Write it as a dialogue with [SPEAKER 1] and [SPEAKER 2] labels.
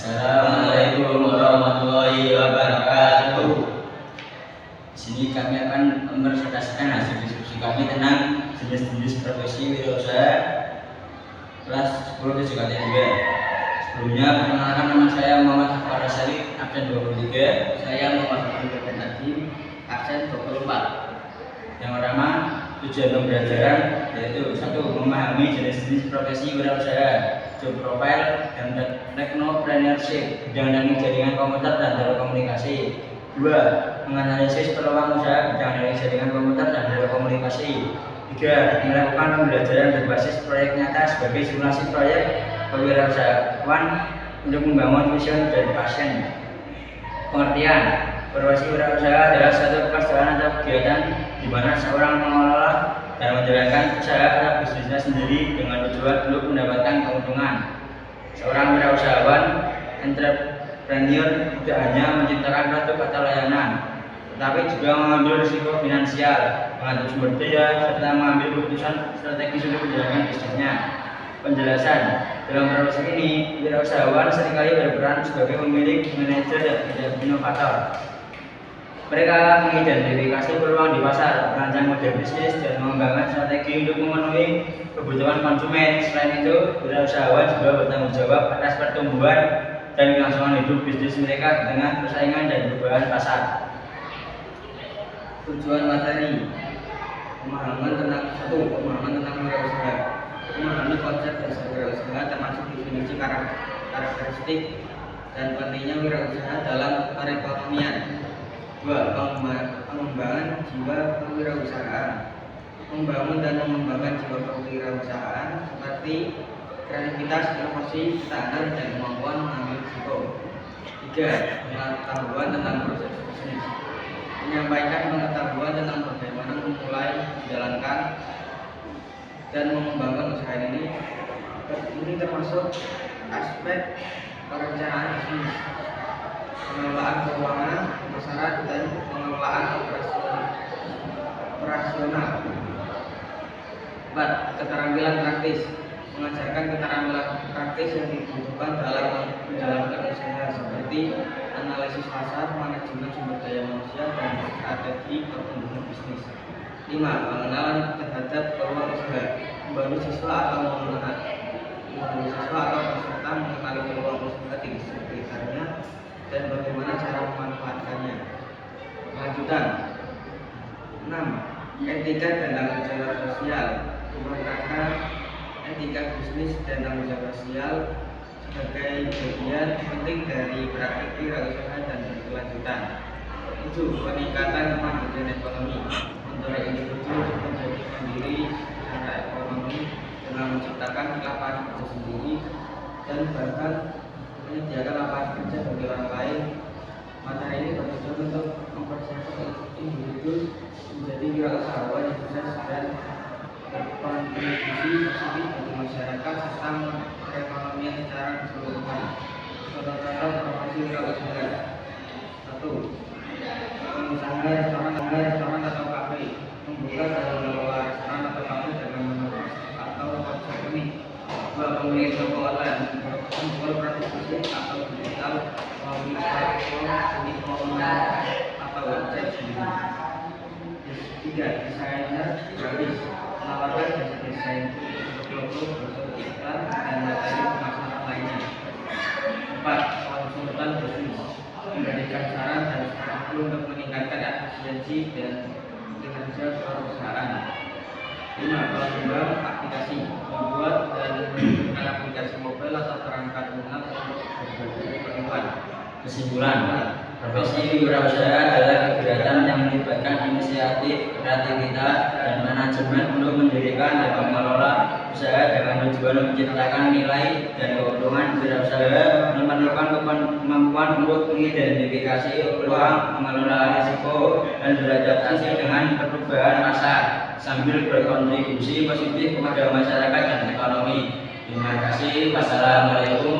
[SPEAKER 1] Assalamualaikum warahmatullahi wabarakatuh. Di sini kami akan mempresentasikan hasil diskusi kami tentang jenis-jenis profesi wirausaha kelas 10 PJKT 2. Sebelumnya, perkenalkan nama saya Muhammad Akbar Asari, absen 23.
[SPEAKER 2] Saya Muhammad Abdul Nadim, absen 24.
[SPEAKER 1] Yang pertama, tujuan pembelajaran yaitu 1. Memahami jenis-jenis profesi wirausaha, job profile, dan technopreneurship, bidang teknik jaringan komputer dan telekomunikasi. 2. Menganalisis peluang usaha bidang teknik jaringan komputer dan telekomunikasi. 3. Melakukan pembelajaran berbasis proyek nyata sebagai simulasi proyek kewirausahaan untuk membangun vision dan passion. Pengertian: profesi wirausaha adalah suatu pekerjaan atau kegiatan di mana seorang mengelola dan menjalankan usaha atau bisnisnya sendiri dengan tujuan untuk mendapatkan keuntungan. Seorang wirausahawan entrepreneur tidak hanya menciptakan produk atau layanan, tetapi juga mengambil risiko finansial, mengatur sumber daya, serta mengambil keputusan strategis untuk menjalankan bisnisnya. Penjelasan: dalam proses ini, wirausahawan seringkali berperan sebagai pemilik, manajer, dan inovator. Mereka mengidentifikasi peluang di pasar, merancang model bisnis, dan mengembangkan strategi untuk memenuhi kebutuhan konsumen. Selain itu, wirausahawan juga bertanggung jawab atas pertumbuhan dan kelangsungan hidup bisnis mereka di tengah persaingan dan perubahan pasar.
[SPEAKER 2] Tujuan materi: pemahaman tentang wirausaha. Memahami konsep dasar wirausaha termasuk definisi karakteristik dan pentingnya wirausaha dalam perekonomian. 2. Pengembangan jiwa kewirausahaan. Membangun dan mengembangkan jiwa kewirausahaan seperti kreativitas, inovasi, ketahanan, dan kemampuan mengambil risiko. 3. Pengetahuan tentang proses bisnis. Menyampaikan pengetahuan tentang bagaimana memulai, menjalankan, dan mengembangkan usaha ini. Ini termasuk aspek perencanaan bisnis, pengelolaan keuangan, pemasaran, dan pengelolaan operasional. 4. Keterampilan praktis. Mengajarkan keterampilan praktis yang dibutuhkan dalam menjalankan usaha seperti analisis pasar, manajemen sumber daya manusia, dan strategi pertumbuhan bisnis. 5. Pengenalan terhadap peluang usaha. Membantu siswa atau peserta mengenali peluang usaha di sekitarnya dan bagaimana cara memanfaatkannya. Lanjutan. 6. Etika dan tanggung jawab sosial. Menerangkan etika bisnis dan tanggung jawab sosial sebagai bagian penting dari praktik wirausaha dan berkelanjutan. 7. Peningkatan kemandirian ekonomi. Mendorong individu untuk menjadi mandiri secara ekonomi dengan menciptakan lapangan kerja sendiri dan bahkan menyediakan lapangan kerja bagi orang lain. Materi ini bertujuan untuk mempersiapkan individu menjadi wirausahawan yang sukses dan berkontribusi positif bagi masyarakat serta perekonomian secara keseluruhan. Contoh-contoh profesi wirausaha: 1. Pengusaha restoran atau kafe, membuka dan mengelola restoran atau kafe dengan menu atau konsep unik. 2. Pemilik toko online, menjual produk fisik atau digital melalui platform e-commerce atau website sendiri. 3. Desainer grafis, menawarkan jasa desain untuk logo, brosur iklan, dan materi pemasaran lainnya. 4. Konsultan bisnis, memberikan saran dan strategi untuk meningkatkan efisiensi dan kinerja perusahaan. 5. Pengembang aplikasi, membuat dan menggunakan aplikasi mobile atau perangkat lunak untuk berbagai keperluan.
[SPEAKER 1] Kesimpulan: profesi wirausaha adalah kegiatan yang melibatkan inisiatif, kreativitas, dan manajemen untuk mendirikan dan mengelola usaha dengan tujuan menciptakan nilai dan keuntungan. Wirausaha memerlukan kemampuan untuk mengidentifikasi peluang, mengelola risiko, dan beradaptasi dengan perubahan pasar sambil berkontribusi positif kepada masyarakat dan ekonomi. Terima kasih. Wassalamualaikum